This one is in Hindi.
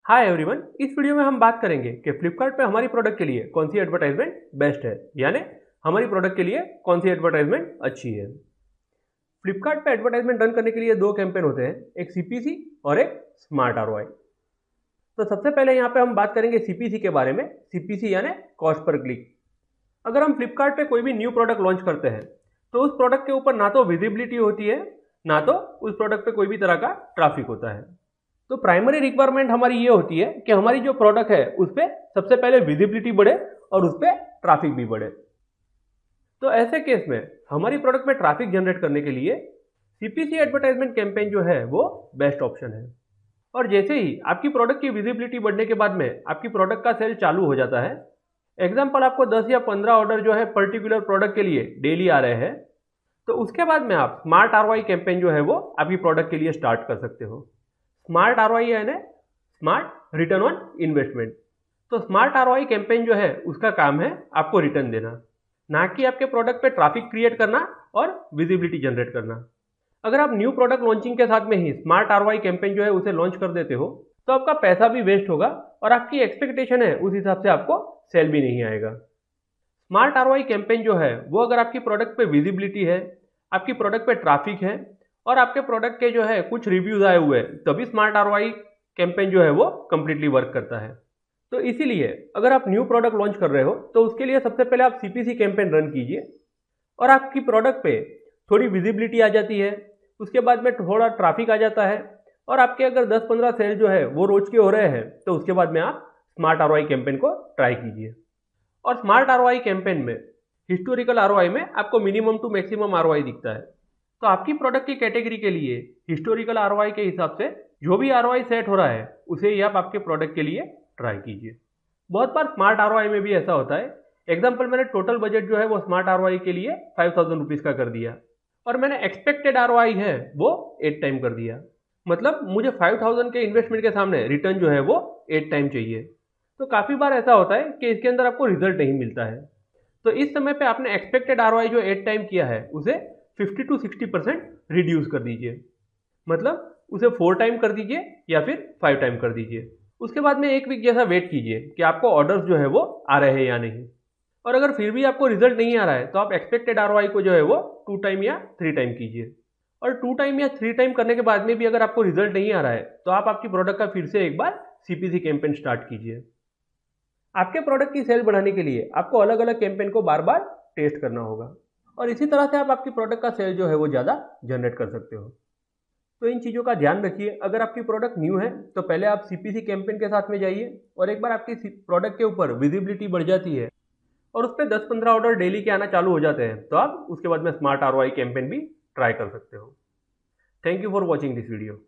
हाय एवरीवन, इस वीडियो में हम बात करेंगे कि फ्लिपकार्ट पे हमारी प्रोडक्ट के लिए कौन सी एडवर्टाइजमेंट बेस्ट है, यानी हमारी प्रोडक्ट के लिए कौन सी एडवर्टाइजमेंट अच्छी है। फ्लिपकार्ट पे एडवर्टाइजमेंट रन करने के लिए दो कैंपेन होते हैं, एक सीपीसी और एक स्मार्ट आरओआई। तो सबसे पहले यहाँ पे हम बात करेंगे सीपीसी के बारे में। सीपीसी यानी कॉस्ट पर क्लिक। अगर हम फ्लिपकार्ट पे कोई भी न्यू प्रोडक्ट लॉन्च करते हैं तो उस प्रोडक्ट के ऊपर ना तो विजिबिलिटी होती है, ना तो उस प्रोडक्ट पे कोई भी तरह का ट्रैफिक होता है। तो प्राइमरी रिक्वायरमेंट हमारी ये होती है कि हमारी जो प्रोडक्ट है उस पर सबसे पहले विजिबिलिटी बढ़े और उस पर ट्रैफिक भी बढ़े। तो ऐसे केस में हमारी प्रोडक्ट में ट्रैफिक जनरेट करने के लिए सीपीसी एडवर्टाइजमेंट कैंपेन जो है वो बेस्ट ऑप्शन है। और जैसे ही आपकी प्रोडक्ट की विजिबिलिटी बढ़ने के बाद में आपकी प्रोडक्ट का सेल चालू हो जाता है, एग्जाम्पल आपको 10 या 15 ऑर्डर जो है पर्टिकुलर प्रोडक्ट के लिए डेली आ रहे हैं, तो उसके बाद में आप स्मार्ट आरओआई कैंपेन जो है वो आपकी प्रोडक्ट के लिए स्टार्ट कर सकते हो। स्मार्ट आरओआई यानी स्मार्ट रिटर्न ऑन इन्वेस्टमेंट। तो स्मार्ट आरओआई कैंपेन जो है उसका काम है आपको रिटर्न देना, ना कि आपके प्रोडक्ट पे ट्रैफिक क्रिएट करना और विजिबिलिटी जनरेट करना। अगर आप न्यू प्रोडक्ट लॉन्चिंग के साथ में ही स्मार्ट आरओआई कैंपेन जो है उसे लॉन्च कर देते हो तो आपका पैसा भी वेस्ट होगा और आपकी एक्सपेक्टेशन है उस हिसाब से आपको सेल भी नहीं आएगा। स्मार्ट आरओआई कैंपेन जो है वो अगर आपकी प्रोडक्ट पे विजिबिलिटी है, आपकी प्रोडक्ट पे ट्रैफिक है और आपके प्रोडक्ट के जो है कुछ रिव्यूज आए हुए हैं, तभी स्मार्ट आरओआई कैंपेन जो है वो कंप्लीटली वर्क करता है। तो इसीलिए अगर आप न्यू प्रोडक्ट लॉन्च कर रहे हो तो उसके लिए सबसे पहले आप सीपीसी कैंपेन रन कीजिए और आपकी प्रोडक्ट पे थोड़ी विजिबिलिटी आ जाती है, उसके बाद में थोड़ा ट्रैफिक आ जाता है और आपके अगर 10-15 सेल जो है वो रोज के हो रहे हैं तो उसके बाद में आप स्मार्ट आरओआई कैंपेन को ट्राई कीजिए। और स्मार्ट आरओआई कैंपेन में हिस्टोरिकल आरओआई में आपको मिनिमम टू मैक्सिमम आरओआई दिखता है। तो आपकी प्रोडक्ट की कैटेगरी के लिए हिस्टोरिकल आरओआई के हिसाब से जो भी आरओआई सेट हो रहा है उसे ही आप आपके प्रोडक्ट के लिए ट्राई कीजिए। बहुत बार स्मार्ट आरओआई में भी ऐसा होता है। एग्जाम्पल, मैंने टोटल बजट जो है वो स्मार्ट आरओआई के लिए 5000 रुपीज़ का कर दिया और मैंने एक्सपेक्टेड आरओआई है वो 8 टाइम कर दिया। मतलब मुझे 5000 के इन्वेस्टमेंट के सामने रिटर्न जो है वो 8 टाइम चाहिए। तो काफ़ी बार ऐसा होता है कि इसके अंदर आपको रिजल्ट नहीं मिलता है। तो इस समय पे आपने एक्सपेक्टेड आरओआई जो 8 टाइम किया है उसे 50 to 60% रिड्यूस कर दीजिए। मतलब उसे 4 टाइम कर दीजिए या फिर 5 टाइम कर दीजिए। उसके बाद में एक वीक जैसा वेट कीजिए कि आपको ऑर्डर्स जो है वो आ रहे हैं या नहीं। और अगर फिर भी आपको रिजल्ट नहीं आ रहा है तो आप एक्सपेक्टेड आरओआई को जो है वो 2 टाइम या 3 टाइम कीजिए। और 2 टाइम या 3 टाइम करने के बाद में भी अगर आपको रिजल्ट नहीं आ रहा है तो आप आपकी प्रोडक्ट का फिर से एक बार सीपीसी कैंपेन स्टार्ट कीजिए। आपके प्रोडक्ट की सेल बढ़ाने के लिए आपको अलग अलग कैंपेन को बार बार टेस्ट करना होगा और इसी तरह से आप आपकी प्रोडक्ट का सेल जो है वो ज़्यादा जनरेट कर सकते हो। तो इन चीज़ों का ध्यान रखिए। अगर आपकी प्रोडक्ट न्यू है तो पहले आप सीपीसी कैंपेन के साथ में जाइए और एक बार आपकी प्रोडक्ट के ऊपर विजिबिलिटी बढ़ जाती है और उस पर 10-15 ऑर्डर डेली के आना चालू हो जाते हैं तो आप उसके बाद में स्मार्ट आरओआई कैंपेन भी ट्राई कर सकते हो। Thank you for watching this video.